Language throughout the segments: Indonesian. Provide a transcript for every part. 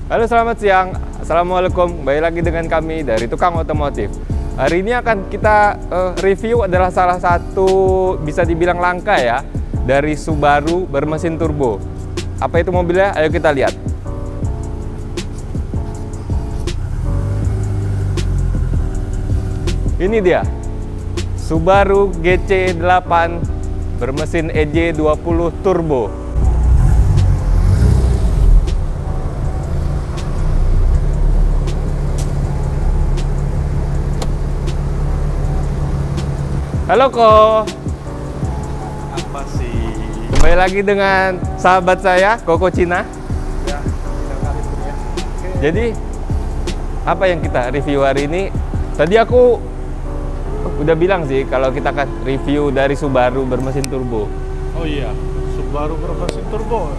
Halo, selamat siang. Assalamualaikum. Kembali lagi dengan kami dari Tukang Otomotif. Hari ini akan kita review adalah salah satu bisa dibilang langka ya dari Subaru bermesin turbo. Apa itu mobilnya? Ayo kita lihat. Ini dia Subaru GC8 bermesin EJ20 turbo. Halo Ko. Apa sih? Kembali lagi dengan sahabat saya, Koko Cina. Ya, sekalipun ya. Oke. Jadi, apa yang kita review hari ini? Tadi aku udah bilang sih kalau kita akan review dari Subaru bermesin turbo. Oh iya, Subaru bermesin turbo.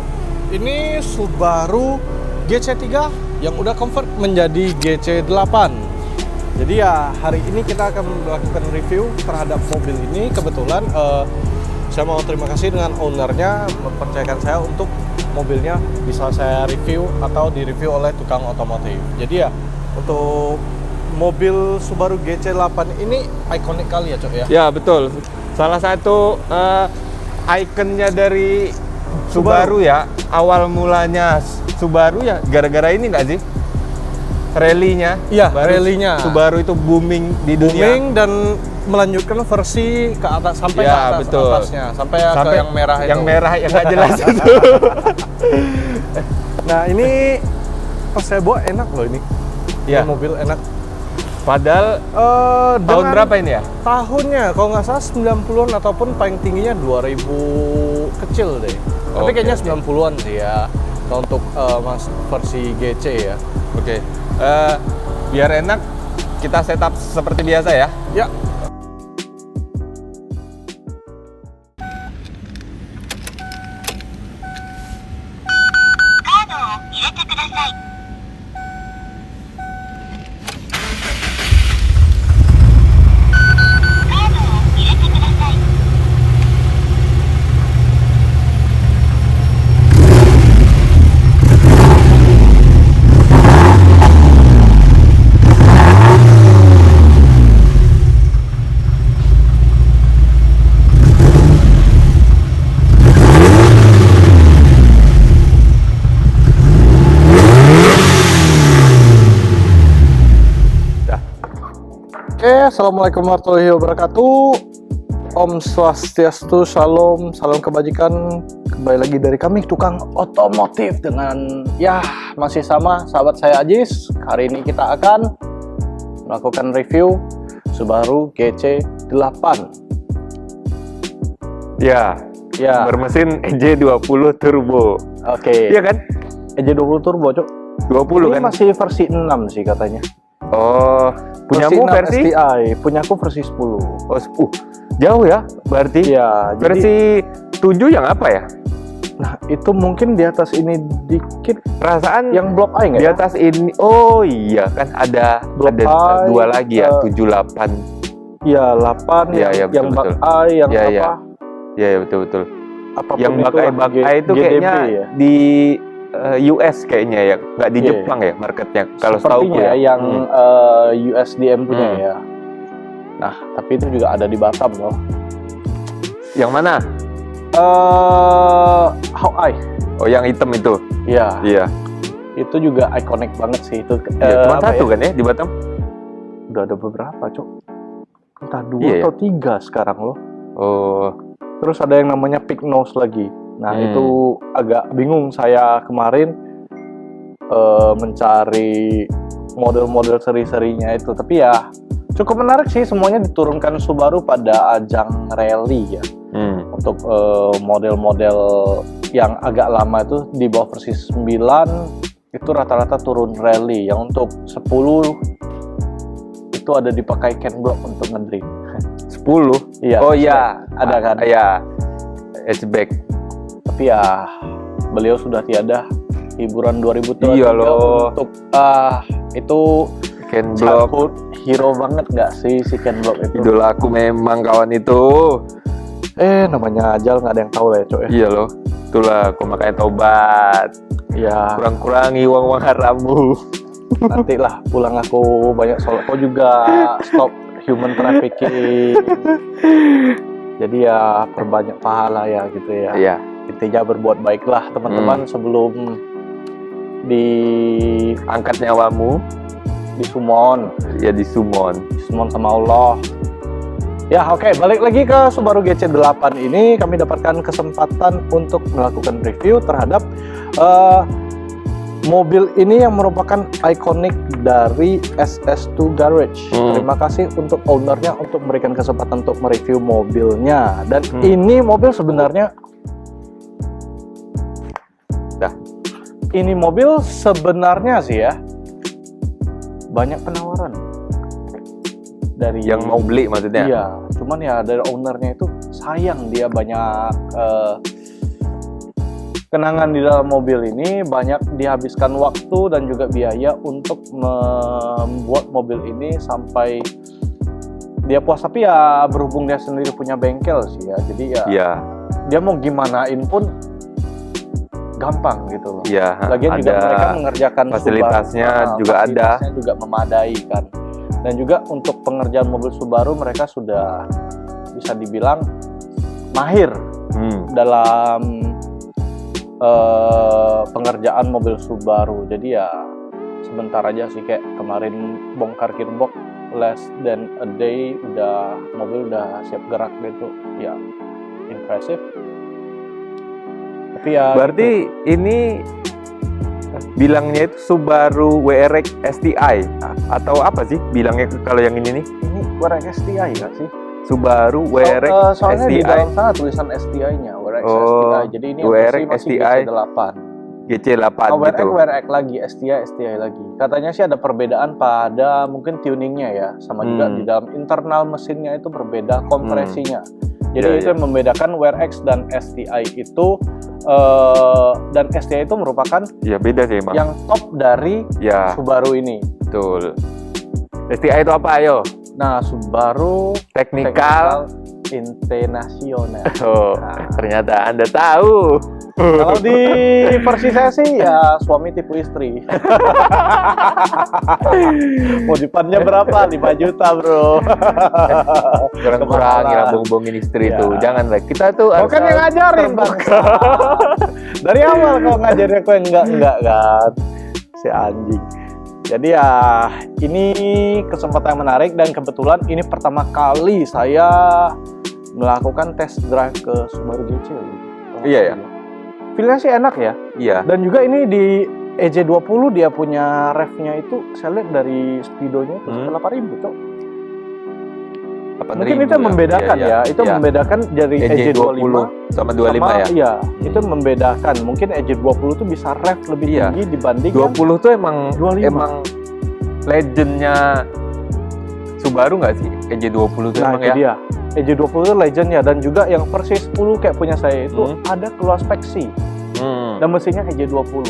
Ini Subaru GC3 yang udah convert menjadi GC8. Jadi ya hari ini kita akan melakukan review terhadap mobil ini. Kebetulan saya mau terima kasih dengan ownernya mempercayakan saya untuk mobilnya bisa saya review atau direview oleh Tukang Otomotif. Jadi ya untuk mobil Subaru GC8 ini ikonik kali ya, Cok ya? Ya, betul. Salah satu ikonnya dari Subaru ya. Awal mulanya Subaru ya gara-gara ini nggak sih? Rally-nya. Iya, Baru rally-nya. Subaru itu booming di dunia. Booming dan melanjutkan versi ke atas sampai Ya, ke atas betul. atasnya sampai ke yang merah itu. Yang merah yang nggak jelas itu. Nah, ini pas saya bawa enak loh ini. Ya. Ini mobil enak. Padahal tahun Dengan berapa ini ya? Tahunnya kalau nggak salah 90-an ataupun paling tingginya 2000 kecil deh. Tapi Oke, kayaknya oke. 90-an sih ya. Kalau untuk versi GC ya. Oke. Biar enak kita setup seperti biasa ya. Ya. Oke, assalamualaikum warahmatullahi wabarakatuh. Om Swastiastu, Shalom, salam kebajikan. Kembali lagi dari kami Tukang Otomotif dengan ya masih sama sahabat saya Ajis. Hari ini kita akan melakukan review Subaru GC8. Ya. Ya, Bermesin EJ20 turbo. oke. Iya kan? EJ20 Turbo, Cok. 20 Ini kan? masih versi 6 sih katanya. Oh, punyamu 6 versi? STI, punyaku versi 10. Oh, jauh ya berarti. Iya, jadi Versi 7 yang apa ya? nah itu mungkin di atas ini dikit. Perasaan Yang Block I nggak di ya? atas ini. Oh iya kan ada Block ada I, dua lagi ya, 78. Iya, 8 Iya, iya, yang betul, bak I, yang Iya, apa? iya. Iya, ya, betul. Apapun Yang itulah, bakai itu GDB kayaknya ya. di US kayaknya ya, nggak di Iya. Jepang ya marketnya. Kalau setahu Sepertinya ya. yang USDM punya Hmm. ya. Nah, tapi itu juga ada di Batam loh. Yang mana? Hawkeye. Oh, yang hitam itu. Iya, Iya. itu juga ikonik banget sih itu. Iya, cuma Apa satu ya? kan ya di Batam? Udah ada beberapa, Cok. Entah 2 Iya, atau 3 sekarang loh. Oh, Terus ada yang namanya Pig Nose lagi. Nah, Hmm. itu agak bingung saya kemarin mencari model-model seri-serinya itu. Tapi ya cukup menarik sih, semuanya diturunkan Subaru pada ajang rally ya. Untuk model-model yang agak lama itu di bawah versi 9 itu rata-rata turun rally. Yang untuk 10 itu ada dipakai Ken Block untuk ngedrift. 10. Iya. Oh iya, ada kan. Iya. Hatchback. Tapi ya beliau sudah tiada. Hiburan 2023 Iya loh. untuk itu Ken Block. childhood hero banget nggak sih si Ken Block itu? Idola aku memang kawan itu. Namanya ajal nggak ada yang tahu lah ya, Cok ya. Iya loh. Itulah aku makanya tobat. Ya, Kurang-kurangi uang-uang harammu. nanti lah pulang aku banyak sholat. Kau juga stop human trafficking. Jadi ya perbanyak pahala ya gitu ya. Iya. Intinya berbuat baiklah teman-teman sebelum Angkat nyawamu disumon ya disumon. sama Allah. Ya oke, balik lagi ke Subaru GC8 ini. Kami dapatkan kesempatan untuk melakukan review terhadap mobil ini yang merupakan ikonik dari SS2 Garage. Terima kasih untuk ownernya untuk memberikan kesempatan untuk mereview mobilnya. Dan ini mobil sebenarnya ini mobil sebenarnya sih ya banyak penawaran dari Yang mau beli maksudnya? Iya, cuman ya dari ownernya itu sayang, dia banyak kenangan di dalam mobil ini, banyak dihabiskan waktu dan juga biaya untuk membuat mobil ini sampai dia puas. Tapi ya berhubung dia sendiri punya bengkel sih ya, jadi ya dia mau gimanain pun gampang gitu loh. Iya. Lagian juga mereka mengerjakan fasilitasnya Subaru, juga fasilitasnya juga memadai kan. Dan juga untuk pengerjaan mobil Subaru mereka sudah bisa dibilang mahir dalam pengerjaan mobil Subaru. Jadi ya sebentar aja sih, kayak kemarin bongkar gearbox less than a day mobil udah siap gerak gitu. Ya impressive. Tapi ya berarti ini bilangnya itu Subaru WRX STI atau apa sih bilangnya kalau yang ini nih? ini WRX STI nggak sih? Subaru WRX soalnya STI. di dalam sana tulisan STI-nya WRX STI. Jadi ini WRX masih STI GC8. GC8 WRX, gitu. WRX lagi, STI lagi. Katanya sih ada perbedaan pada mungkin tuningnya ya, sama juga di dalam internal mesinnya itu berbeda kompresinya. Jadi itu yang membedakan WRX dan STI itu, dan STI itu merupakan beda sih emang. yang top dari Subaru ini. Betul. STI itu apa ayo? Nah, Subaru Technical International. Ternyata Anda tahu. Kalau di versi saya sih ya suami tipu istri. Modifannya berapa? 5 juta bro. Kurang-kurangin lah bohong-bohongin istri itu. Jangan lah. Kita tuh kau kan yang ngajarin bang. Dari awal kau ngajarin aku yang enggak kan. Si anjing. Jadi ya ini kesempatan yang menarik, dan kebetulan ini pertama kali saya melakukan test drive ke Subaru GC. Iya ya. Feelnya sih enak ya. Iya. Dan juga ini di EJ20 dia punya revnya itu saya lihat dari speedonya itu 8.000 cok. Mungkin itu yang membedakan itu membedakan dari EJ20 sama 25 ya. Iya, itu membedakan. Mungkin EJ20 tuh bisa rev lebih tinggi dibanding 20 tuh emang 25. Emang legendnya Subaru nggak sih EJ20 tuh emang itu dia. EJ20 itu legend ya, dan juga yang versi 10 kayak punya saya itu ada keluar spek C. Dan mesinnya EJ20.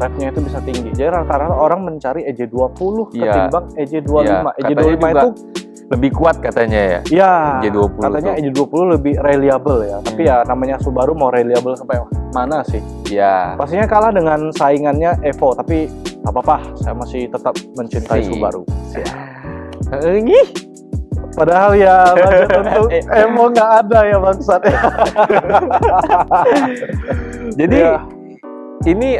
Revnya itu bisa tinggi. Jadi rata-rata orang mencari EJ20 ketimbang EJ25. EJ25 itu lebih kuat katanya ya. Iya. EJ20 katanya EJ20 lebih reliable ya. Tapi ya namanya Subaru mau reliable sampai mana sih? Iya. Pastinya kalah dengan saingannya Evo, tapi nggak apa-apa. Saya masih tetap mencintai Subaru. Padahal ya budget untuk Evo nggak ada ya bangsat. Jadi ini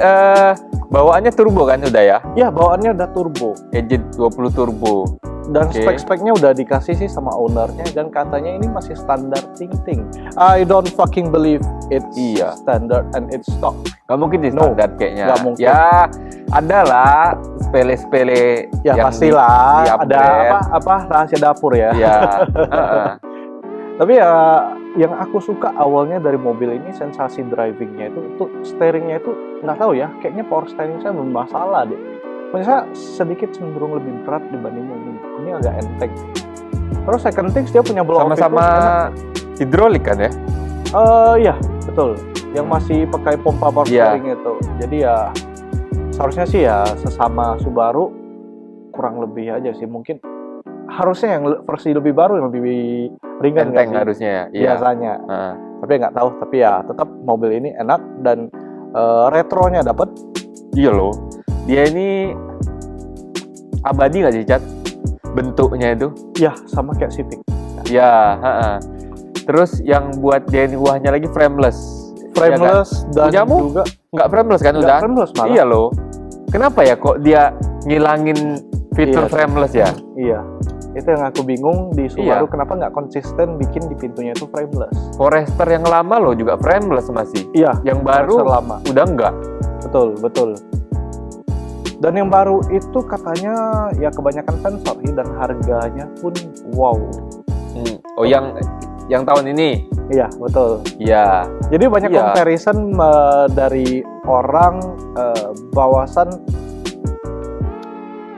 bawaannya turbo kan udah ya? Ya bawaannya udah turbo. EJ20 turbo. Dan spek-speknya udah dikasih sih sama ownernya, dan katanya ini masih standar ting-ting. I don't fucking believe it's standard and it's stock. Gak mungkin di standar kayaknya. Gak mungkin. Ya adalah sepele-sepele. Ya pastilah ada apa rahasia dapur ya. Iya. Tapi ya yang aku suka awalnya dari mobil ini sensasi drivingnya itu steeringnya itu nggak tahu ya, kayaknya power steering saya bermasalah deh. Menurut saya sedikit cenderung lebih berat dibanding ini agak enteng. Terus second things dia punya blow off sama-sama hidrolik kan ya? Iya betul. Yang masih pakai pompa power steering itu. Jadi ya seharusnya sih ya sesama Subaru kurang lebih aja sih. Mungkin harusnya yang versi lebih baru yang lebih ringan enteng harusnya ya. Biasanya. Tapi nggak tahu. Tapi ya tetap mobil ini enak, dan Retronya dapat. Iya loh. Dia ini abadi nggak sih, Cat? Bentuknya itu. Ya, sama kayak Civic. Ya, terus yang buat dia ini wahnya lagi frameless. Frameless ya kan? dan Punyamu juga nggak frameless kan nggak udah? frameless malah. Iya loh. Kenapa ya kok dia ngilangin fitur Iya. frameless ya? Iya. Itu yang aku bingung di Subaru, Iya. kenapa nggak konsisten bikin di pintunya itu frameless. Forester yang lama loh juga frameless masih. Iya, Yang baru Forester lama. udah enggak. Betul. Dan yang baru itu katanya ya kebanyakan sensor sih, dan harganya pun wow. Oh, yang tahun ini. Iya, betul. Iya. Jadi banyak Iya. comparison dari orang bahwasan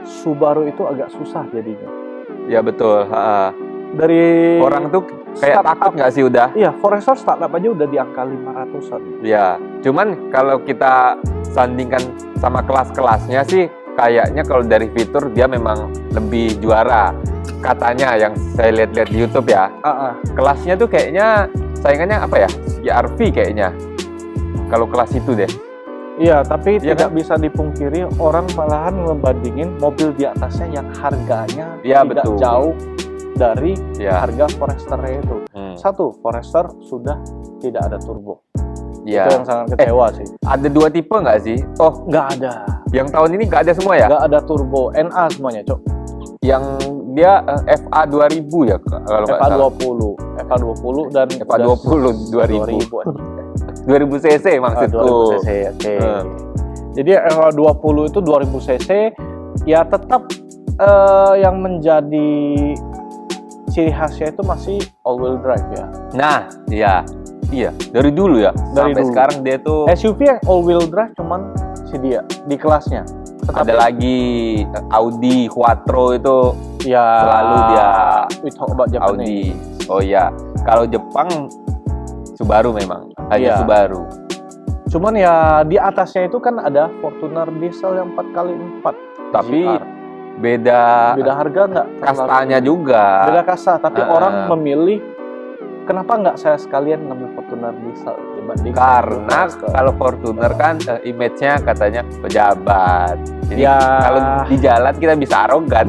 Subaru itu agak susah jadinya. Ya betul. Dari Orang tuh kayak startup. takut nggak sih udah? Iya, Forester startup aja udah di angka 500-an. Ya. Cuman kalau kita sandingkan sama kelas-kelasnya sih, kayaknya kalau dari fitur dia memang lebih juara. Katanya yang saya lihat-lihat di YouTube ya. Kelasnya tuh kayaknya saingannya apa ya? CR-V kayaknya. Kalau kelas itu deh. Iya, tapi Iya tidak kan? bisa dipungkiri orang malahan membandingin mobil di atasnya yang harganya Iya, tidak betul. jauh dari Ya. harga Foresternya itu. Satu, Forester sudah tidak ada turbo. Ya. Itu yang sangat kecewa sih. Ada dua tipe nggak sih? Oh, Nggak ada. yang tahun ini nggak ada semua ya? Nggak ada turbo. NA semuanya, Cok. Yang dia FA 2000 ya kalau nggak salah. FA20 dan FA 20 2000 2000 cc maksudku. 2000 cc, oke. Jadi FA20 itu 2000 cc, ya tetap yang menjadi ciri khasnya itu masih all wheel drive ya. Nah, iya dari dulu ya. Dari Sampai dulu. sekarang dia tuh SUV yang all wheel drive cuman si dia di kelasnya. ada lagi Audi Quattro itu ya selalu dia we talk about Audi. Japanese. Oh iya, kalau Jepang Subaru memang hanya Iya. Subaru. Cuman ya di atasnya itu kan ada Fortuner diesel yang 4x4. Tapi GR. beda beda harga nggak? kastanya juga. Beda kasta, tapi Ah. orang memilih kenapa nggak saya sekalian ngambil Fortuner diesel dibanding Karena Fortuner. kalau Fortuner kan image-nya katanya pejabat. Jadi Ya. kalau di jalan kita bisa arogan.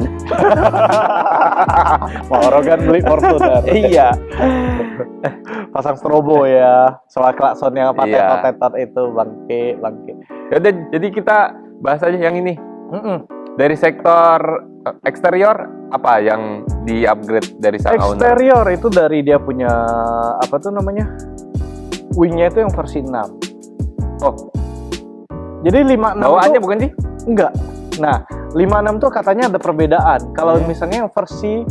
mau orang kan beli Fortuner. Iya. Pasang strobo ya, soal klakson yang apa Iya. tetot itu bangke. Yaudah, jadi kita bahas aja yang ini. Mm-mm. Dari sektor eksterior apa yang di-upgrade dari sang owner? Eksterior itu dari dia punya apa tuh namanya? Wingnya itu yang versi 6. Oh, Jadi 56 bawaannya itu bukan sih? enggak. Nah, 56 tuh katanya ada perbedaan. Kalau misalnya yang versi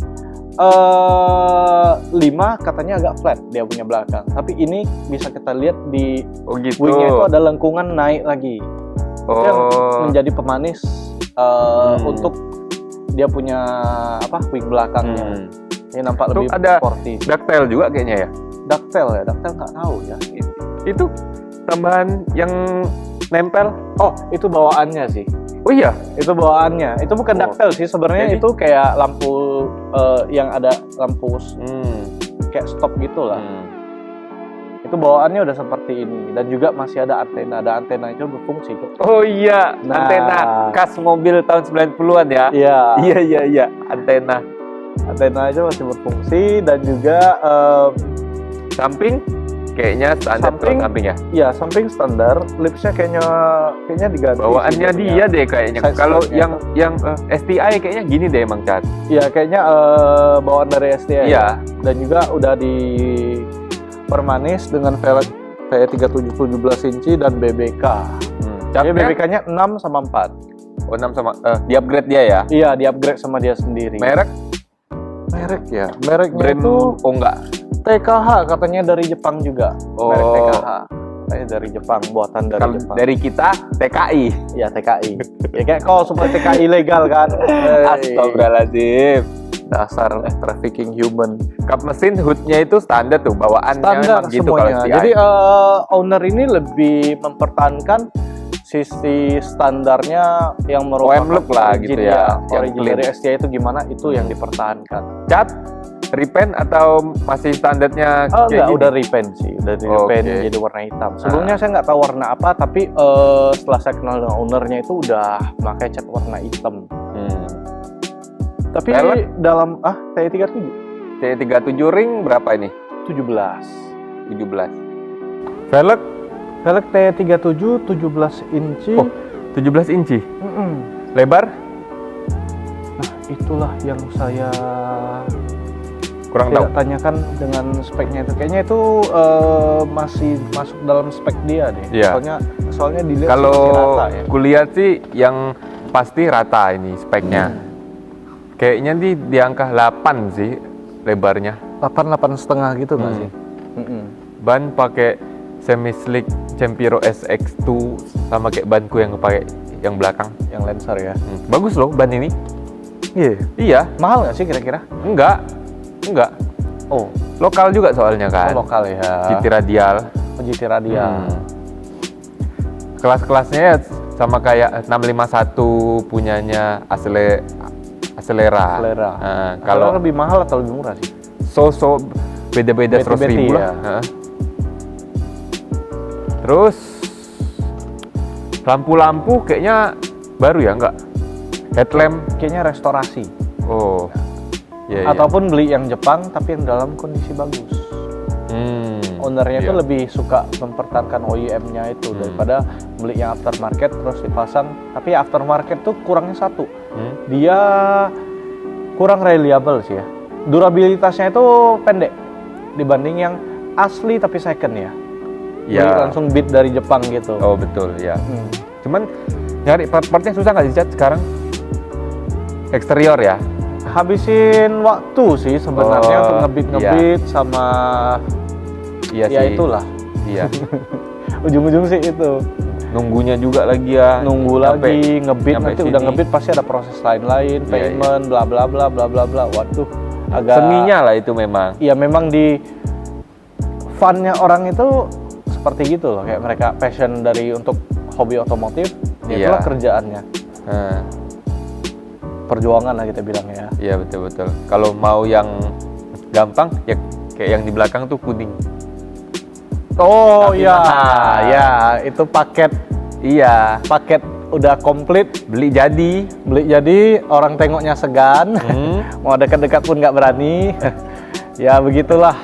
5 katanya agak flat dia punya belakang. Tapi ini bisa kita lihat di Oh gitu. wingnya itu ada lengkungan naik lagi. Itu yang Oh, menjadi pemanis untuk dia punya apa wing belakangnya. Ini nampak Itu lebih ada sporty. ductile juga kayaknya ya. Ductile ya, ductile nggak tahu ya. Itu tambahan yang nempel. Oh, itu bawaannya sih. Oh iya. Itu bawaannya. Itu bukan Oh. ductile sih sebenarnya. Jadi? Itu kayak lampu yang ada lampu kayak stop gitu lah. Itu bawaannya udah seperti ini dan juga masih ada antena. Ada antena itu berfungsi tuh. Oh iya, Nah. antena khas mobil tahun 90-an ya. Iya. Iya, antena. Antena aja masih berfungsi dan juga Samping kayaknya standar Samping. samping ya. ya samping standar, lipsnya kayaknya diganti. Bawaannya sih dia deh kayaknya. Side Kalau skirt-nya yang STI kayaknya gini deh emang Cat. Iya, kayaknya bawaan dari STI. Iya. Dan juga udah dipermanis dengan velg kayak 3717 inci dan BBK. Jadi Capnya BBK-nya 6 sama 4. oh, 6 sama di upgrade dia ya. Iya, di-upgrade sama dia sendiri. Merek Merek ya. Mereknya brand itu oh enggak. TKH, katanya dari Jepang juga. Oh. Merek TKH. Katanya dari Jepang, buatan dari Kalau Jepang. dari kita TKI. Ya, TKI. Ya kayak kau supaya TKI legal kan. Astagfirullahaladzim. Dasar trafficking human. Kap mesin hoodnya itu standar tuh bawaannya Standar memang gitu kalau semuanya. STI. Jadi owner ini lebih mempertahankan sisi standarnya yang merupakan OM look lah gitu ya, yang origin clean. dari STI itu gimana, itu yang dipertahankan. Cat repaint atau masih standarnya Oh kayak enggak, gini? udah repaint sih, udah di repaint Oke. jadi warna hitam. Sebelumnya saya nggak tahu warna apa, tapi setelah saya kenal dengan ownernya itu udah pakai cat warna hitam. Tapi Velg? dalam T37 C37 ring berapa ini? 17. 17. Velg Velg T37 17 inci. Oh, 17 inci. Mm-mm. Lebar Nah, itulah yang saya kurang tahu. tidak tanyakan dengan speknya itu. Kayaknya itu masih masuk dalam spek dia deh. Iya. Soalnya dilihat Kalau masih rata ya. kulihat sih yang pasti rata ini speknya. Kayaknya di angka 8 sih lebarnya. 8,5 gitu nggak sih? Ban pakai semi slick Cempiro SX2 sama kayak banku yang pakai yang belakang. Yang Lancer ya. Bagus loh ban ini. Iya. Iya, Mahal nggak sih kira-kira? enggak. Oh, Lokal juga soalnya kan. lokal ya. GT radial. GT radial. Kelas-kelasnya ya sama kayak 651 punyanya Acelera. Selera. Kalau lebih mahal atau lebih murah sih? so beda-beda 100.000 Beti-beti lah. ya. Heeh. Terus lampu-lampu kayaknya baru ya, enggak? Headlamp. Kayaknya restorasi. Oh. Iya, iya. Ataupun beli yang Jepang tapi yang dalam kondisi bagus. Ownernya itu iya. lebih suka mempertahankan OEM-nya itu daripada beli yang aftermarket terus dipasang. Tapi aftermarket tuh kurangnya satu. Dia kurang reliable sih ya. Durabilitasnya itu pendek dibanding yang asli tapi second ya. Iya. Beli langsung beat dari Jepang gitu. Oh betul ya. Cuman nyari part-partnya susah nggak sih Chat sekarang? Eksterior ya. Habisin waktu sih sebenarnya Oh, untuk ngebit sama Iya ya sih. itulah. Iya. Ujung-ujung sih itu. Nunggunya juga lagi ya. Nunggu Nyampe- lagi ngebit, nyampe nanti udah sini. ngebit pasti ada proses lain-lain, Iya, payment, bla bla bla bla bla bla. Waduh, agak Seninya lah itu memang. ya memang di funnya orang itu seperti gitu loh, kayak mereka passion dari untuk hobi otomotif, ya Iya. itulah kerjaannya. Nah, Perjuangan lah kita bilang ya. iya betul-betul. Kalau mau yang gampang ya kayak yang di belakang tuh kuning. Oh Tapi iya, mahal. ya itu paket Iya. udah komplit, Beli jadi. beli jadi orang tengoknya segan, mau dekat-dekat pun nggak berani. Ya begitulah.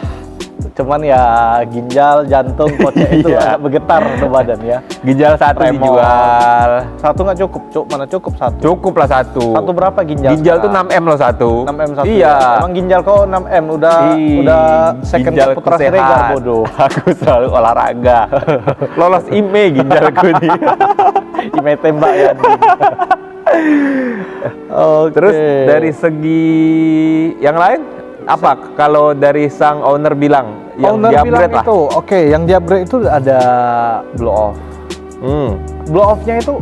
Cuman ya ginjal, jantung, kocek itu Iya. agak bergetar tuh badan ya. Ginjal satu Remor. dijual. Satu nggak cukup, Cuk. Mana cukup satu? Cukup lah satu. Satu berapa ginjal? Ginjal tuh sekarang? 6M loh satu. 6M satu. Iya. ya? Emang ginjal kau 6M udah second ginjalku putra sehat. Siregar bodoh. Aku selalu olahraga. Lolos IME ginjalku nih. Ime tembak ya. Oke. Terus dari segi yang lain apa? Kalau dari sang owner bilang yang owner bilang di-upgrade lah. itu, oke, yang di upgrade itu ada blow off. Blow off-nya itu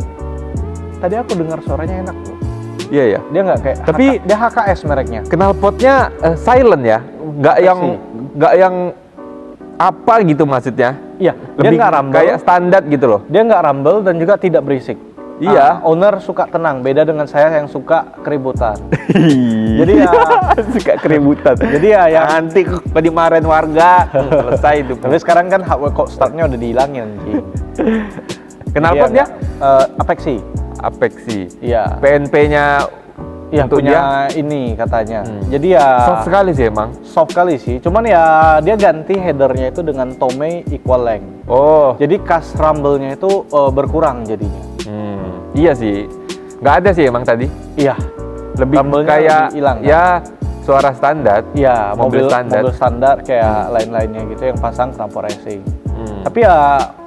tadi aku dengar suaranya enak loh. Iya ya. Dia nggak kayak Tapi- dia HKS mereknya. Knalpotnya silent ya, nggak yang apa gitu maksudnya. Iya, dia Lebih nggak rumble. kayak standar gitu loh. Dia nggak rumble dan juga tidak berisik. Iya. Owner suka tenang, beda dengan saya yang suka keributan. Jadi ya, suka keributan. jadi ya yang Nanti dimarahin warga, selesai itu. tapi sekarang kan hardware cold startnya udah dihilangin, anjing. Knalpotnya Apexi. Apexi. Iya. PNP-nya Iya untuk punya ini katanya. Jadi ya soft sekali sih emang. soft kali sih. Cuman ya dia ganti headernya itu dengan Tomei equal length. Oh, Jadi kas rumble-nya itu berkurang jadinya. iya sih. Nggak ada sih emang tadi. Iya. Lebih Rumble-nya kayak lebih hilang, kan? ya suara standar. Iya, Mobil standar. mobil standar kayak lain-lainnya gitu yang pasang knalpot racing. Hmm. Tapi ya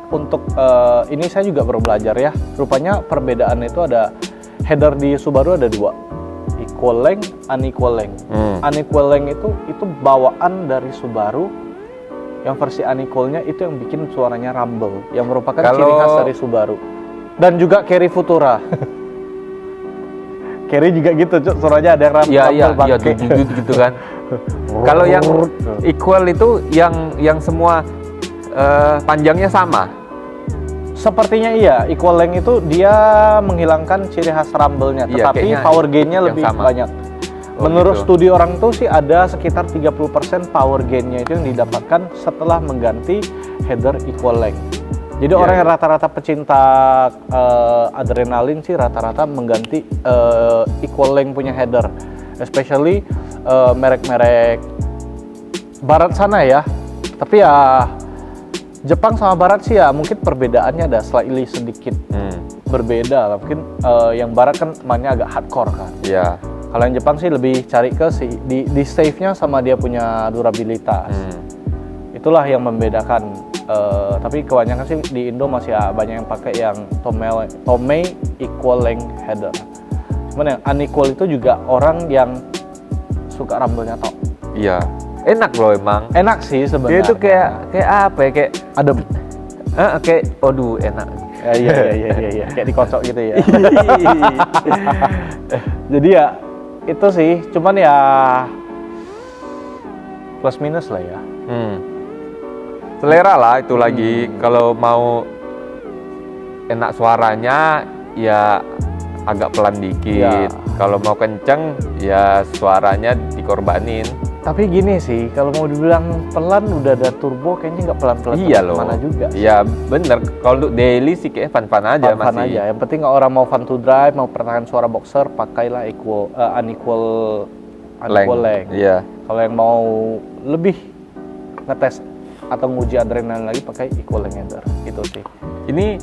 untuk ini saya juga baru belajar ya. Rupanya perbedaan itu ada header di Subaru ada dua, equal length, unequal length. Unequal length itu bawaan dari Subaru. Yang versi unequal-nya itu yang bikin suaranya rumble, yang merupakan ciri Kalau- khas dari Subaru. Dan juga Carry Futura. Carry juga gitu, Cuk. Suaranya ada yang Iya iya iya bangke. gitu kan. Kalau yang equal itu yang semua panjangnya sama. Sepertinya iya, equal length itu dia menghilangkan ciri khas rumble-nya, Iya, tetapi kayaknya power gain-nya yang lebih sama. banyak. Oh, Menurut gitu. studi orang tuh sih ada sekitar 30% power gain-nya itu yang didapatkan setelah mengganti header equal length. Jadi Iya, orang yang iya. rata-rata pecinta adrenalin sih rata-rata mengganti equal length punya header, especially merek-merek barat sana ya. Tapi ya Jepang sama barat sih ya mungkin perbedaannya ada slightly sedikit berbeda lah. Mungkin yang barat kan mainnya agak hardcore kan. Iya. Kalau yang Jepang sih lebih cari ke di save-nya sama dia punya durabilitas. Itulah yang membedakan. Tapi kebanyakan sih di Indo masih banyak yang pakai yang Tomei equal length header. Cuman yang unequal itu juga orang yang suka rumble-nya tok. Iya. Enak loh emang. Enak sih Dia sebenarnya. itu kayak apa ya? Kayak adem. kayak aduh enak. Iya, kayak dikocok gitu ya. Jadi ya itu sih, cuman ya plus minus lah ya. Selera lah itu lagi. Kalau mau enak suaranya ya agak pelan dikit. Ya. Kalau mau kenceng ya suaranya dikorbanin. Tapi gini sih, kalau mau dibilang pelan udah ada turbo kayaknya nggak pelan-pelan Iya loh. mana juga. Iya bener. Kalau untuk daily sih kayak fun-fun aja Fun masih. aja. Yang penting orang mau fun to drive, mau pertahankan suara boxer, pakailah unequal length. Iya. Kalau yang mau lebih ngetes atau nguji adrenalin lagi pakai equal length header. Itu sih. Ini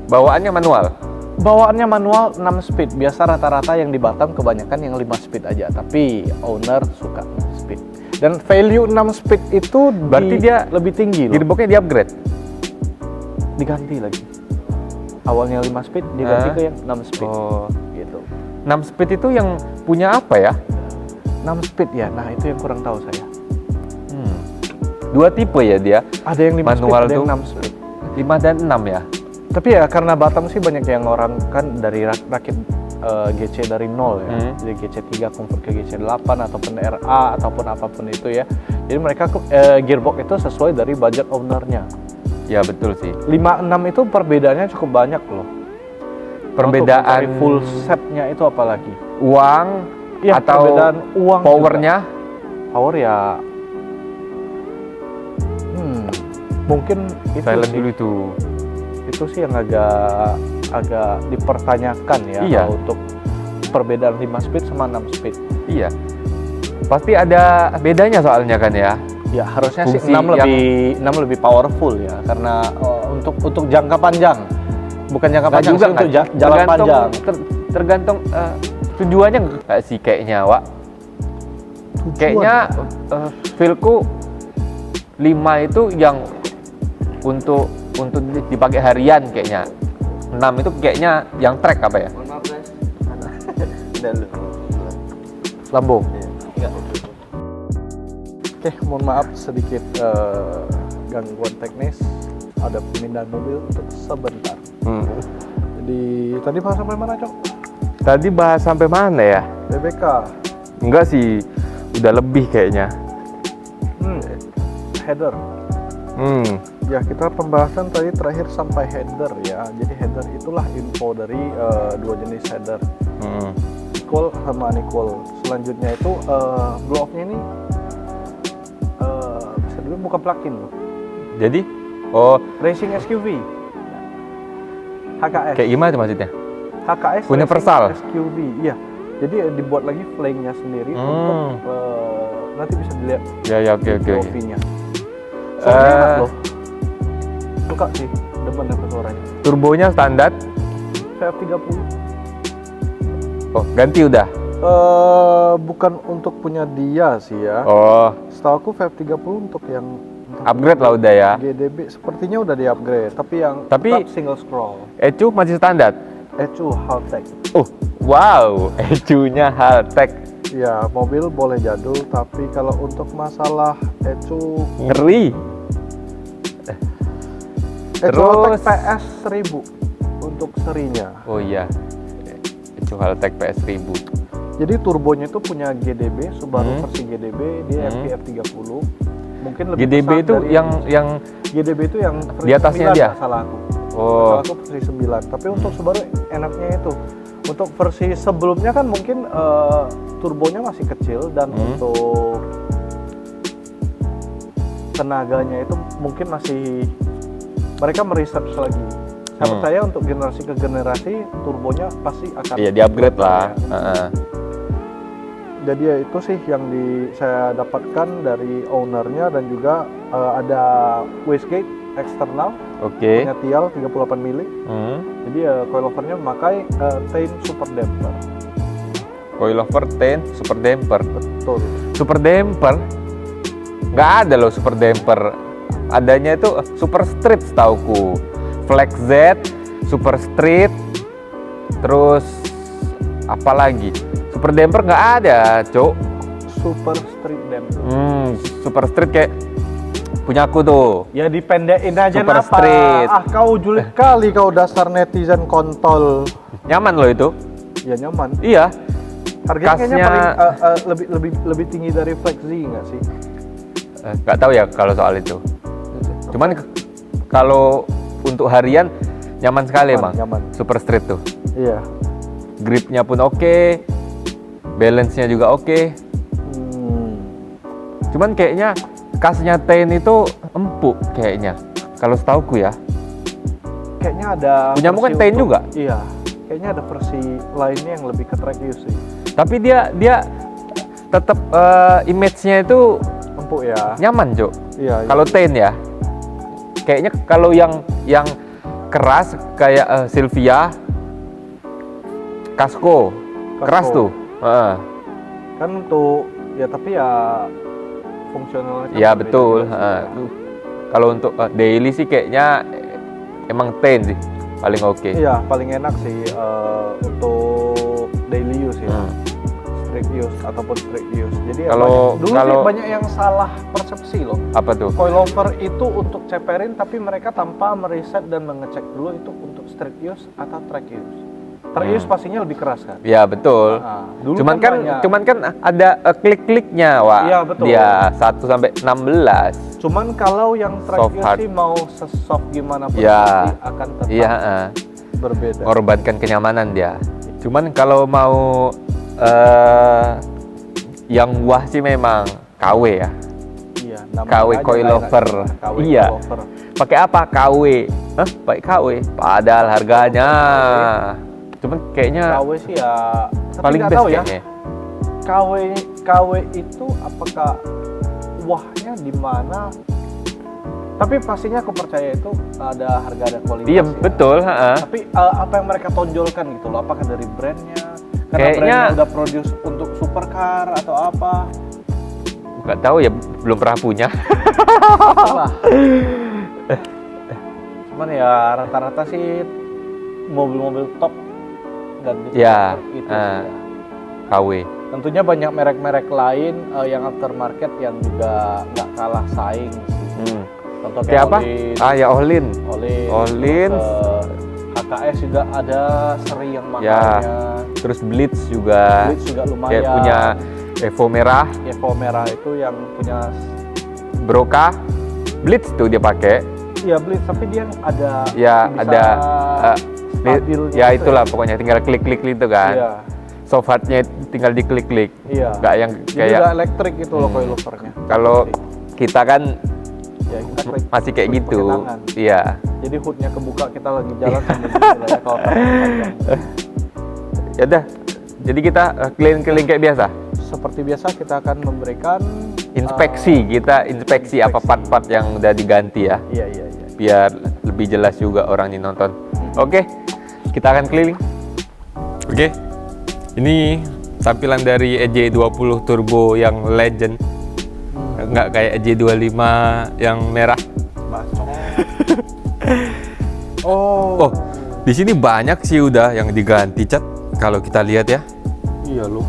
bawaannya manual. Bawaannya manual 6 speed. Biasa rata-rata yang di Batam kebanyakan yang 5 speed aja, tapi owner suka 6 speed. Dan value 6 speed itu Berarti dia lebih tinggi loh. Gearboxnya di upgrade. Diganti lagi. Awalnya 5 speed diganti ke yang 6 speed. Oh. Gitu. 6 speed itu yang punya apa ya? 6 speed ya. Nah, itu yang kurang tahu saya. Dua tipe ya dia. Ada yang 5 speed, Manual ada yang tuh. 6 speed. 5 dan 6 ya. Tapi ya karena Batam sih banyak yang orang kan dari rakit GC dari nol ya. Jadi GC3 convert ke GC8 ataupun RA ataupun apapun itu ya. Jadi mereka gearbox itu sesuai dari budget ownernya. Ya betul sih. 5-6 itu perbedaannya cukup banyak loh. Perbedaan Untuk mencari full setnya itu apalagi? uang Ya, atau perbedaan uang powernya. Power ya. Mungkin itu Silent sih. dulu itu. Itu sih yang agak dipertanyakan ya. Iya. Kalau untuk perbedaan 5 speed sama 6 speed. Iya. Pasti ada bedanya soalnya kan ya. Ya harusnya sih Fungsi 6 lebih powerful ya karena untuk jangka panjang. Bukan jangka Nah, panjang juga sih, untuk kan, jalan panjang. tergantung tujuannya nggak sih kayaknya, Wak. Kayaknya feelku 5 itu yang untuk dipakai harian kayaknya. 6 itu kayaknya yang track apa ya? Lambung. Oke, mohon maaf sedikit gangguan teknis. Ada pemindahan mobil untuk sebentar. Jadi tadi bahas sampai mana, Cok? Tadi bahas sampai mana ya? BBK. Enggak sih, udah lebih kayaknya. Header. Ya, kita pembahasan tadi terakhir sampai header ya. Jadi header itulah info dari dua jenis header. Equal sama unequal. Selanjutnya itu blow-off-nya ini bisa dulu bukan plug-in loh. Jadi, Racing SUV. HKS. kayak gimana tuh maksudnya? HKS Universal. Racing SUV. Iya. Jadi dibuat lagi flank-nya sendiri untuk nanti bisa dilihat Ya, oke. trofinya. Suaranya enak loh. Suka sih, demen dengan suaranya. Turbonya standar. VF30. Oh, ganti udah. Bukan untuk punya dia sih ya. Oh, Setahu aku VF30 untuk yang upgrade lah udah ya. GDB sepertinya udah di upgrade, tapi yang Tapi- tetap single scroll. ECU masih standar. ECU Haltech. Oh, wow, ECU-nya Haltech. Ya, mobil boleh jadul, tapi kalau untuk masalah ECU Ngeri. Haltech Terus- PS 1000 untuk serinya. Oh iya, ECU Haltech PS 1000. Jadi turbonya itu punya GDB, Subaru versi GDB, dia yang VF30. Mungkin lebih GDB besar itu dari yang GDB itu yang versi di atasnya 9, dia? nggak salah aku. Oh. Salah aku versi 9. Tapi untuk Subaru enaknya itu. Untuk versi sebelumnya kan mungkin turbonya masih kecil dan untuk tenaganya itu mungkin masih mereka meresearch lagi. Saya percaya untuk generasi ke generasi turbonya pasti akan di-upgrade lah. Jadi ya itu sih yang saya dapatkan dari ownernya, dan juga ada wastegate eksternal. Oke. Punya Tial 38 mili. Jadi ya coilovernya memakai Tain super damper. Coilover Tain super damper. Betul. Super damper? Nggak ada loh super damper. Adanya itu super street setauku. Flex Z, super street, terus apa lagi? Super damper nggak ada, Cok. Super street damper. Super street kayak punya aku tuh. Ya dipendekin aja Super kenapa? street. Kau julid kali kau dasar netizen kontol. Nyaman loh itu. Ya nyaman. Iya. Harganya kayaknya Kasnya paling lebih tinggi dari Flex Z nggak sih? nggak tahu ya kalau soal itu. Cuman kalau untuk harian nyaman sekali emang. Nyaman. Super street tuh. Iya. Gripnya pun oke, balance-nya juga oke. Cuman kayaknya kasnya Tain itu empuk kayaknya. Kalau setauku ya. Kayaknya ada. Punyamu kan Tain juga? Iya. Kayaknya ada versi lainnya yang lebih ke track use sih. Tapi dia tetap image-nya itu Empuk ya. nyaman, Cok. Iya. Kalau Tain ya. Kayaknya kalau yang keras kayak Silvia, Casco, keras tuh. Kan untuk ya, tapi ya fungsionalnya kan Ya berbeda betul. juga. Kalau untuk daily sih kayaknya emang Tain sih paling oke. Iya, paling enak sih untuk daily use ya. Street use ataupun street use. Jadi Kalau- banyak yang salah persepsi loh. Apa tuh? Coilover itu untuk ceperin, tapi mereka tanpa meriset dan mengecek dulu itu untuk street use atau track use. Track use pastinya lebih keras kan? Ya betul. Dulu Cuman kan ada klik-kliknya, Wak. Iya, betul. Dia 1 sampai 16. Cuman kalau yang track Soft use hard. sih mau sesoft gimana pun Ya. pasti akan tetap Iya, berbeda. mengorbankan kenyamanan dia. Cuman kalau mau yang wah sih memang KW ya. Iya, namanya KW aja coilover. nggak enak. KW Iya. coilover. Pakai apa? KW. Hah? Pakai KW. Padahal harganya. Cuman kayaknya KW sih ya, tapi paling nggak best tahu ya. kayaknya. KW itu apakah wahnya di mana? Tapi pastinya aku percaya itu ada harga, ada kualitas. Iya, ya. betul. Tapi apa yang mereka tonjolkan gitu loh? Apakah dari brandnya? Karena Kayaknya- brandnya udah produce untuk supercar atau apa? Nggak tahu ya, belum pernah punya. Lah. Cuman ya rata-rata sih mobil-mobil top ganti Ya, supercar itu sih ya. KW. Tentunya banyak merek-merek lain yang aftermarket yang juga nggak kalah saing sih. Contoh Kayak apa? Ya Ohlin. Olin. HKS juga ada seri yang Ya. mahalnya. Terus Blitz juga. Blitz juga lumayan. Kayak punya Evo merah, Evo merah itu yang punya. Broca. Blitz tuh dia pakai. Iya Blitz, tapi dia ada. Ya bisa ada stabilnya ya gitu itulah pokoknya tinggal klik-klik itu kan. Iya. Soft hardnya tinggal diklik-klik. Iya. Nggak yang Ini kayak udah elektrik gitu loh coilovernya. kalau kita kan Ya, kita klik masih kayak pakai gitu. tangan. Iya. Jadi hoodnya kebuka, kita lagi jalan sambil bismillah kalau panjang. Ya udah. Jadi kita keliling-keliling kayak biasa. Seperti biasa kita akan memberikan Inspeksi, kita inspeksi apa part-part yang udah diganti ya. Iya. Biar lebih jelas juga orang ini nonton. Oke, kita akan keliling. Oke, ini tampilan dari EJ20 Turbo yang legend. Nggak kayak EJ25 yang merah. Oh. Oh, di sini banyak sih udah yang diganti, Cat. Kalau kita lihat ya. Iya loh.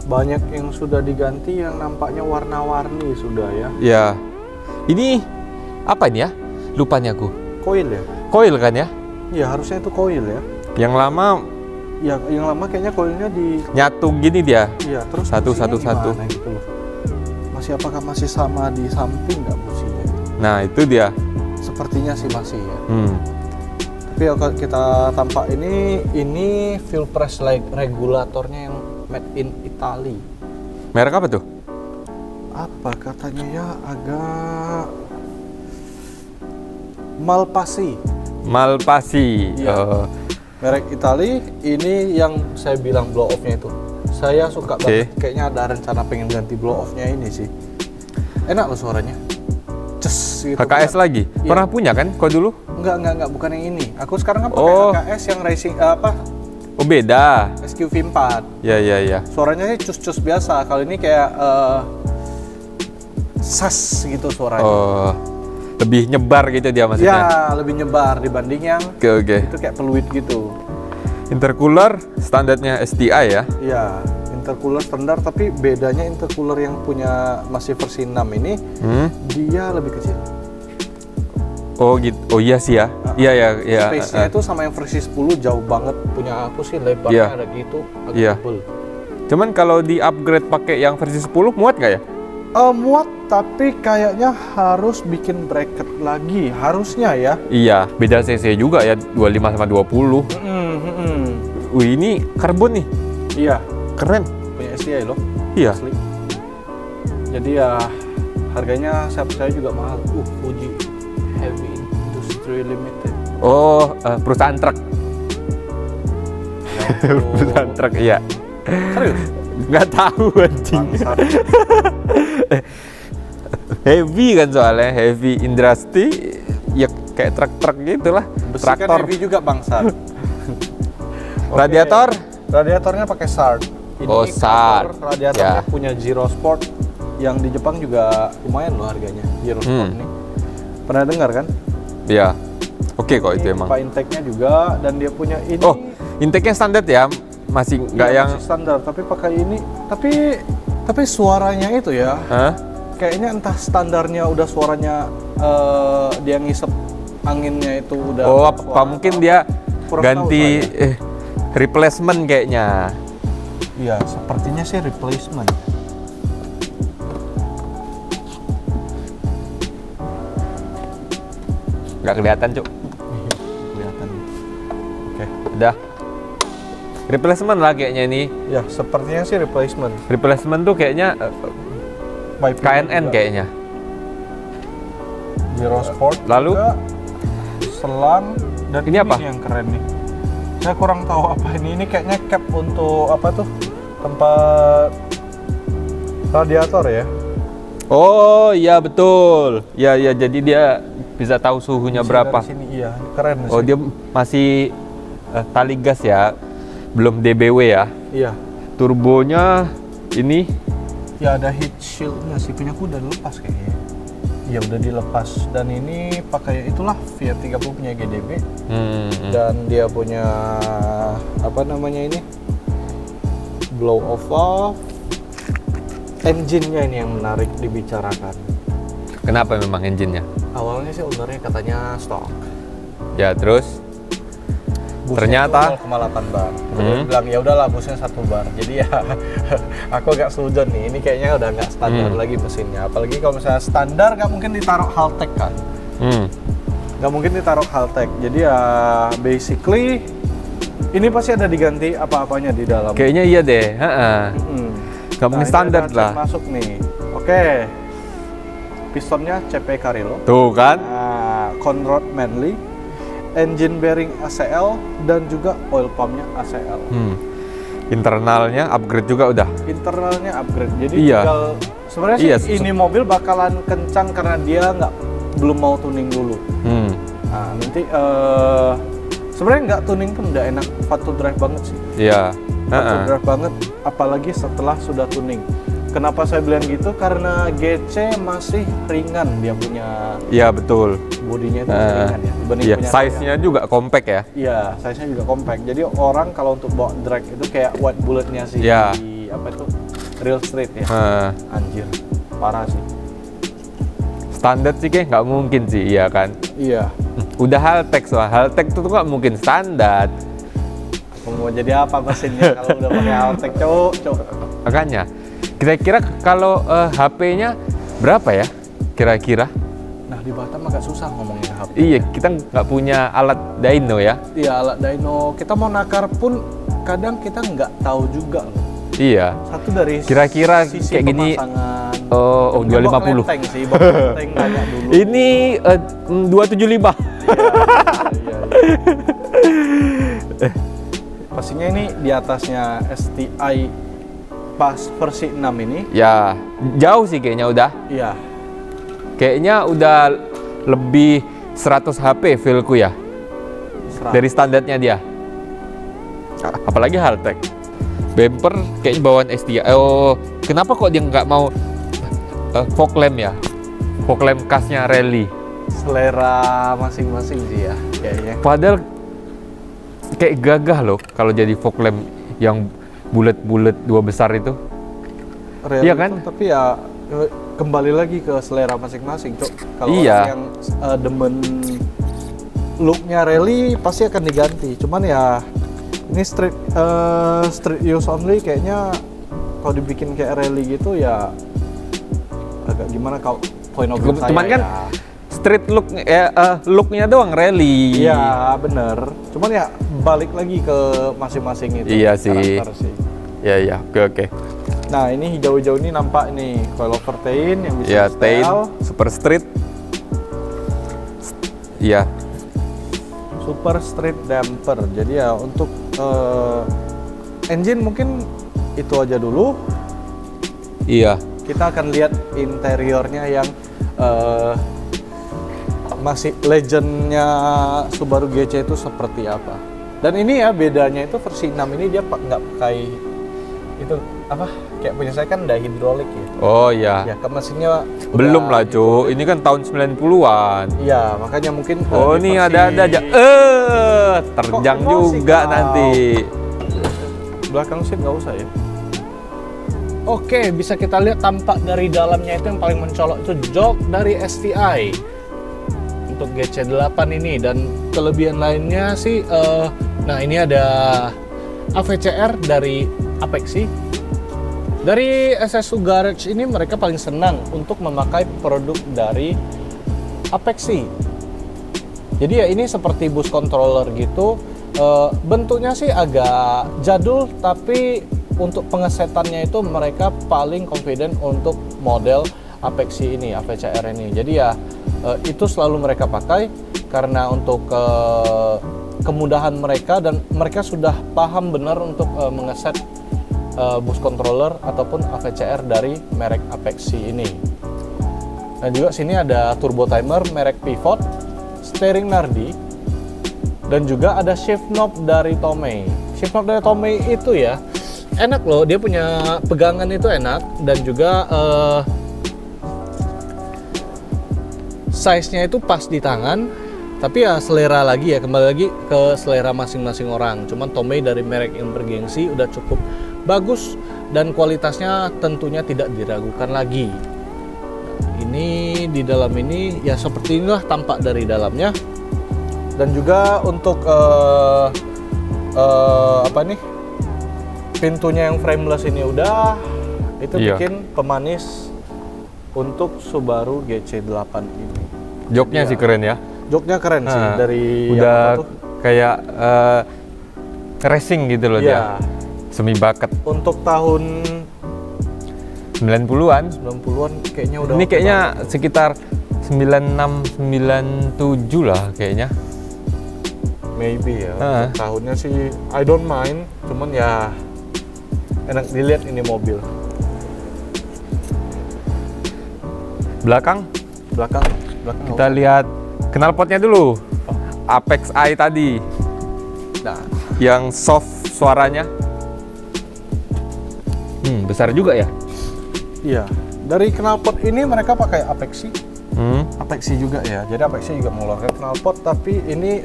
Banyak yang sudah diganti yang nampaknya warna-warni sudah ya. Ya. Ini apa ini ya? Lupanya aku. Coil ya? Coil kan ya? Iya harusnya itu coil ya. Yang lama Ya yang lama kayaknya coilnya di. nyatu gini dia. Iya terus Satu, businya satu, satu. gimana gitu loh. Apakah masih sama di samping nggak businya? Nah, itu dia. Sepertinya sih masih ya. Tapi kalau kita tampak ini fuel press regulatornya yang made in Italy. Merek apa tuh? Apa katanya ya, agak Malpasi. Malpasi. Iya. Oh. Merek Italy, ini yang saya bilang blow off-nya itu. Saya suka banget, kayaknya ada rencana pengen ganti blow off-nya ini sih. Enak loh suaranya. Ces gitu. HKS kan. lagi? Iya. Pernah punya kan kau dulu? Enggak, bukan yang ini. Aku sekarang kan pakai Oh. HKS yang racing Oh beda. SQV4. Ya. Suaranya sih cus-cus biasa. Kalau ini kayak sas gitu suaranya. Oh, lebih nyebar gitu dia maksudnya? Ya, lebih nyebar dibanding yang Oke. itu kayak peluit gitu. Intercooler standarnya STI ya? Iya, intercooler standar, tapi bedanya intercooler yang punya masih versi 6 ini dia lebih kecil. Oh gitu. Oh iya sih ya. Iya. Space-nya itu sama yang versi 10 jauh banget. Punya aku sih lebarnya Iya. ada gitu, agak Iya. tebel. Cuman kalau di upgrade pakai yang versi 10 muat nggak ya? Muat, tapi kayaknya harus bikin bracket lagi, harusnya ya. Iya, beda cc juga ya, 25 sama 20. Wih, ini karbon nih. Iya, Keren. punya STI loh. Iya. Asli. Jadi ya harganya saya percaya juga mahal. Fuji Heavy Industry Limited. Oh, perusahaan truk. Ya ampun. Perusahaan truk, iya. Serius? Nggak tahu anjing. Bangsat. Heavy kan soalnya, heavy industry. Ya kayak truk-truk gitu lah. Besi kan Traktor. heavy juga bangsat. Oke. Radiator? Radiatornya pakai SART. Ini Oh, SART. cover radiatornya Ya. punya Giro Sport yang di Jepang juga lumayan loh harganya. Giro Sport ini. Pernah dengar kan? Iya. Oke kok itu Ini emang. pipa intake-nya juga, dan dia punya ini. Oh, intake-nya standar ya? Masih nggak Iya, yang... masih standar, tapi pakai ini. Tapi suaranya itu ya, Hah? kayaknya entah standarnya udah suaranya dia ngisep anginnya itu udah. Oh, suara apa mungkin dia kurang ganti tahu replacement kayaknya. Iya, sepertinya sih replacement. Nggak kelihatan, Cuk. Kelihatan. Oke. Udah. Replacement lah kayaknya ini. Ya, sepertinya sih replacement. Replacement tuh kayaknya Pipe KNN juga. kayaknya. Giro Sport. Lalu? juga, selang, dan Ini apa? nih yang keren nih. Saya kurang tahu apa ini. Ini kayaknya cap untuk apa tuh? Tempat radiator ya. Oh, iya betul. Ya, jadi dia bisa tahu suhunya Isi berapa. dari sini, iya, keren Oh, sih. dia masih tali gas ya. Belum DBW ya. Iya. Turbonya ini Ya ada heat shieldnya sih, punya aku udah dilepas kayaknya. Iya udah dilepas, dan ini pakai itulah Fiat 30 punya GDB, dan dia punya apa namanya ini, blow off valve. Engine-nya ini yang menarik dibicarakan. kenapa memang engine-nya? Awalnya sih ownernya katanya stok. Ya, terus Busnya ternyata itu 0,8 bar. Terus dia bilang ya udahlah busnya 1 bar. Jadi ya aku agak setuju nih. Ini kayaknya udah nggak standar lagi mesinnya. Apalagi kalau misalnya standar nggak mungkin ditaruh Haltech kan. Nggak mungkin ditaruh Haltech. Jadi ya basically ini pasti ada diganti apa-apanya di dalam. kayaknya iya deh. Nggak mungkin Nah, standar ini ada lah. cek masuk nih. Oke. Pistonnya CP Carillo. Tuh kan. Nah, Conrad Manley. Engine bearing ACL dan juga oil pumpnya ACL. Internalnya upgrade juga udah. Internalnya upgrade. Jadi Iya. tinggal sebenarnya Iya, sih ini mobil bakalan kencang karena dia belum mau tuning dulu. Nah, nanti sebenarnya nggak tuning pun udah enak, fun to drive banget sih. Iya. Fun to drive banget, apalagi setelah sudah tuning. Kenapa saya bilang gitu? Karena GC masih ringan, dia punya Iya betul. bodinya itu masih ringan ya. Dibanding Iya, punya size-nya juga compact ya. Iya, size-nya juga compact. Jadi orang kalau untuk bawa drag itu kayak white bullet-nya sih Iya. di apa itu? Real Street ya. Anjir, parah sih. Standar sih kayak nggak mungkin sih, iya kan? Iya. Udah Haltech soal Haltech tuh nggak mungkin standar. Mau jadi apa mesinnya kalau udah pakai Haltech, cowok? Makanya, kira-kira kalau HP-nya berapa ya? Kira-kira? Nah di Batam agak susah ngomongin HP. Iya, kita nggak punya alat dyno ya. Iya, alat dyno. Kita mau nakar pun kadang kita nggak tahu juga loh. Iya. Satu dari Kira-kira sisi kayak gini. pemasangan. Oh, 250. Lenteng sih, bawa lenteng banyak dulu. Ini 275. Iya. Pastinya ini di atasnya STI pas versi 6 ini. Ya, jauh sih kayaknya udah. Iya. Kayaknya udah lebih 100 HP feelku ya. Dari standarnya dia. Apalagi Haltech. Bumper kayaknya bawaan STI. Oh, kenapa kok dia nggak mau fog lamp ya? Fog lamp khasnya rally. Selera masing-masing sih ya kayaknya. Padahal kayak gagah loh kalau jadi fog lamp yang bulat-bulat dua besar itu. Real Iya itu, kan? tapi ya kembali lagi ke selera masing-masing, Cok. Kalau Iya. orang yang demen looknya rally pasti akan diganti. Cuman ya ini street use only kayaknya kalau dibikin kayak rally gitu ya agak gimana kalau point of view saya. Cuman kan ya. street looknya doang rally. Iya bener. Cuman ya balik lagi ke masing-masing itu. Iya sih. Karakter sih. Ya, oke. Nah ini hijau-hijau ini nampak nih coilover Tein yang bisa Ya, di-setel. Tein, Super Street. Iya, Super Street Damper. Jadi ya untuk engine mungkin itu aja dulu. iya. Kita akan lihat interiornya yang masih legendnya Subaru GC itu seperti apa. Dan ini ya bedanya itu versi 6 ini dia nggak pakai itu apa kayak punya saya kan udah hidrolik ya. Oh iya. Ya ke mesinnya Belum udah lah, Cuk. Ini kan tahun 90-an. Iya, makanya mungkin Oh, di ini versi- ada aja. Terjang Kok emosi juga kau? nanti. belakang seat nggak usah ya. Oke, bisa kita lihat tampak dari dalamnya itu yang paling mencolok itu jok dari STI untuk GC8 ini, dan kelebihan lainnya sih nah ini ada AVCR dari Apexi. Dari SSU Garage ini mereka paling senang untuk memakai produk dari Apexi. Jadi ya ini seperti bus controller gitu. Bentuknya sih agak jadul, tapi untuk pengesetannya itu mereka paling confident untuk model Apexi ini, AVCR ini. Jadi ya itu selalu mereka pakai karena untuk kemudahan mereka, dan mereka sudah paham benar untuk mengeset bus controller ataupun AVCR dari merek Apexi ini. Dan juga sini ada turbo timer merek Pivot, steering Nardi, dan juga ada shift knob dari Tomei. Shift knob dari Tomei itu ya enak loh, dia punya pegangan itu enak, dan juga size-nya itu pas di tangan. Tapi ya selera lagi ya, kembali lagi ke selera masing-masing orang. Cuman Tomei dari merek yang bergengsi udah cukup bagus dan kualitasnya tentunya tidak diragukan lagi. Ini di dalam ini ya seperti inilah tampak dari dalamnya. Dan juga untuk apa nih, pintunya yang frameless ini udah itu Iya. bikin pemanis untuk Subaru GC8 ini. Joknya Iya. sih keren ya. Joknya keren sih Nah, dari udah yang apa tuh? kayak racing gitu loh Iya. dia. Semi bakat Untuk tahun 90-an. 90-an kayaknya udah Ini oke kayaknya banget. sekitar 96 97 lah kayaknya. Maybe ya. Heeh. Untuk tahunnya sih I don't mind, cuman ya enak dilihat ini mobil. Belakang Belakang kita lihat knalpotnya dulu. Apex i tadi Nah, yang soft suaranya. Besar juga ya. iya. Dari knalpot ini mereka pakai Apexi. Hmm. Apexi juga ya. Jadi Apexi juga mengeluarkan knalpot, tapi ini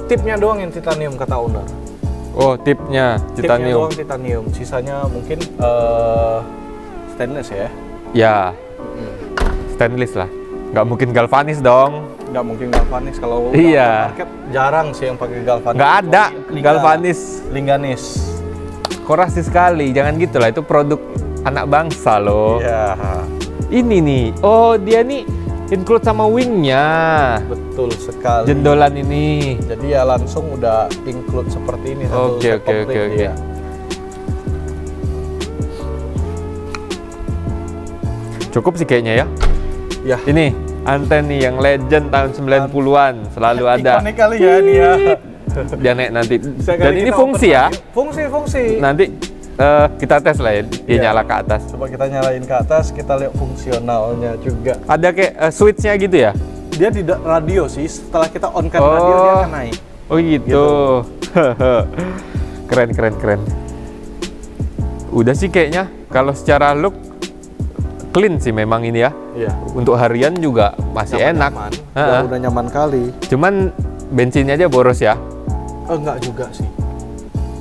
tipnya doang yang titanium kata owner. Oh, tipnya Tipnya titanium. doang titanium. Sisanya mungkin stainless ya. Ya, stainless lah. Nggak mungkin galvanis dong. Nggak mungkin galvanis, kalau Iya. market jarang sih yang pakai galvanis. Nggak ada galvanis. Lingganis. Kok rasis sekali, jangan gitu lah. Itu produk anak bangsa loh. Iya. Ini nih, oh dia nih include sama wingnya. Betul sekali. Jendolan ini. Jadi ya langsung udah include seperti ini. satu Oke, set oke, komplit oke, oke. dia. Cukup sih kayaknya ya. Ya. Ini anten nih yang legend tahun 90-an selalu ada. Ikonik kali ya ini ya. Dia naik nanti. Sekali Dan ini kita fungsi open ya. lagi. Fungsi. Nanti kita tes lah ya, dia Iya. nyala ke atas. Coba kita nyalain ke atas, kita lihat fungsionalnya juga. Ada kayak switch-nya gitu ya? Dia tidak radio sih, setelah kita on kan radio dia akan naik. Oh gitu. Keren. Udah sih kayaknya kalau secara look clean sih memang ini ya. Iya. Untuk harian juga masih enak. Nyaman. Heeh. Udah nyaman kali. Cuman bensinnya aja boros ya. Enggak juga sih.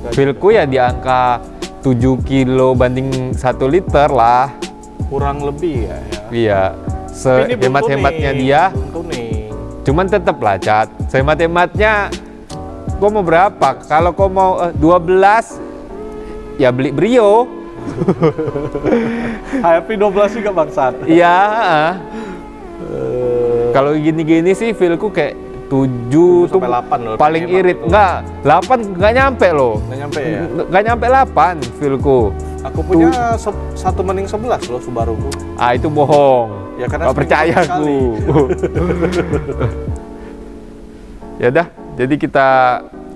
Feelku ya di angka 7 kilo banding 1 liter lah. Kurang lebih ya. Iya. Tapi ini belum Sehemat-hematnya tuning, dia. belum tuning. Cuman tetep lah Cat. Sehemat-hematnya kau mau berapa? Kalau kau mau 12 ya beli Brio. HP 12 juga bangsat. Iya. Kalau gini-gini sih feelku kayak 7 tuh 8 loh, paling hemat irit. itu. Enggak, 8 enggak nyampe loh. Nggak nyampe ya? Nggak nyampe 8 feelku. Aku punya 1/11 loh Subaru ku. Ah itu bohong. Ya, karena Nggak sering percaya pakai aku. Ya udah, jadi kita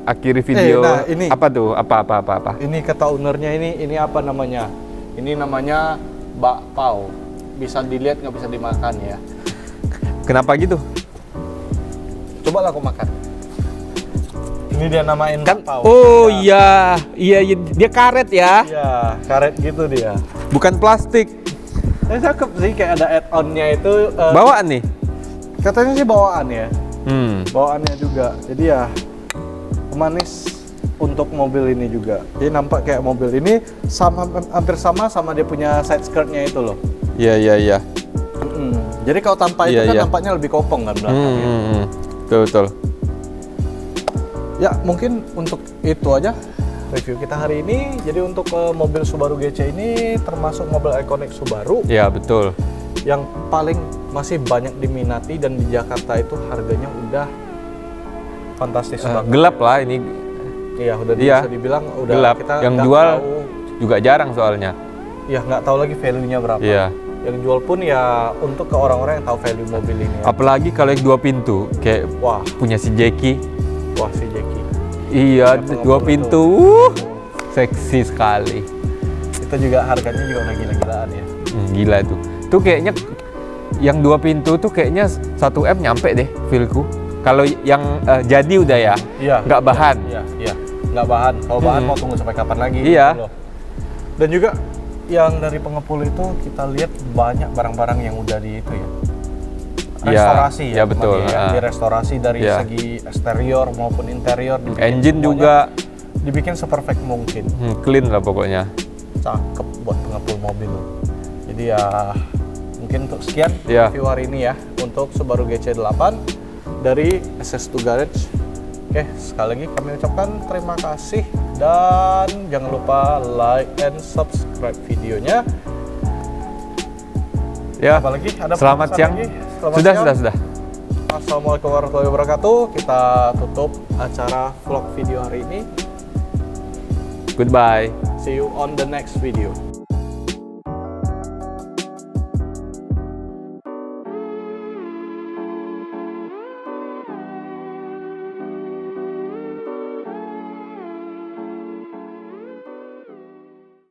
akhiri video. nah, ini. Apa tuh? Apa? Ini kata ownernya ini apa namanya? Ini namanya bakpao. Bisa dilihat nggak bisa dimakan ya. Kenapa gitu? Coba lah aku makan. Ini dia namain Kan bakpao. oh Ya. iya, dia karet ya. Iya, karet gitu dia. Bukan plastik. Cakep sih kayak ada add-on-nya itu. Bawaan nih. Katanya sih bawaan ya. Bawaannya juga. Jadi ya pemanis untuk mobil ini juga. Jadi nampak kayak mobil ini hampir sama dia punya side skirtnya itu loh. Iya. Jadi kalau tanpa itu Iya, kan iya. nampaknya lebih kopong kan belakangnya. Betul. Ya mungkin untuk itu aja review kita hari ini. Jadi untuk mobil Subaru GC ini termasuk mobil ikonik Subaru Ya betul. yang paling masih banyak diminati, dan di Jakarta itu harganya udah fantastis banget. Gelap lah ini. Iya, udah Iya. bisa dibilang udah Gelap. kita Yang nggak jual tahu, juga jarang soalnya. ya nggak tahu lagi value-nya berapa. Iya. Yang jual pun ya untuk ke orang-orang yang tahu value mobil ini. Ya. Apalagi kalau yang 2 pintu kayak Wah, punya si Jackie. si Jackie. Iya, Yang 2 pengepul pintu. itu. Seksi sekali. Itu juga harganya juga udah gila-gilaan ya. Gila tuh. Tuh kayaknya yang 2 pintu tuh kayaknya 1M nyampe deh feelku. Kalau yang jadi udah ya. Iya. Nggak bahan. Iya. Nggak bahan. Kalau bahan mau tunggu sampai kapan lagi. Iya. gitu loh. Dan juga yang dari pengepul itu kita lihat banyak barang-barang yang udah di itu ya. Restorasi Iya, betul. teman-teman ya. Direstorasi dari Iya. segi eksterior maupun interior. dibikin Engine semuanya juga dibikin seperfect mungkin. clean lah pokoknya. Cakep buat pengepul mobil. Jadi ya mungkin untuk sekian Iya. review hari ini ya untuk Subaru GC8 dari SS2 Garage. Oke, sekali lagi kami ucapkan terima kasih dan jangan lupa like and subscribe videonya. Ya. Apalagi ada Selamat pesan siang. lagi? Selamat Sudah. siang. Assalamualaikum warahmatullahi wabarakatuh. Kita tutup acara vlog video hari ini. Goodbye. See you on the next video.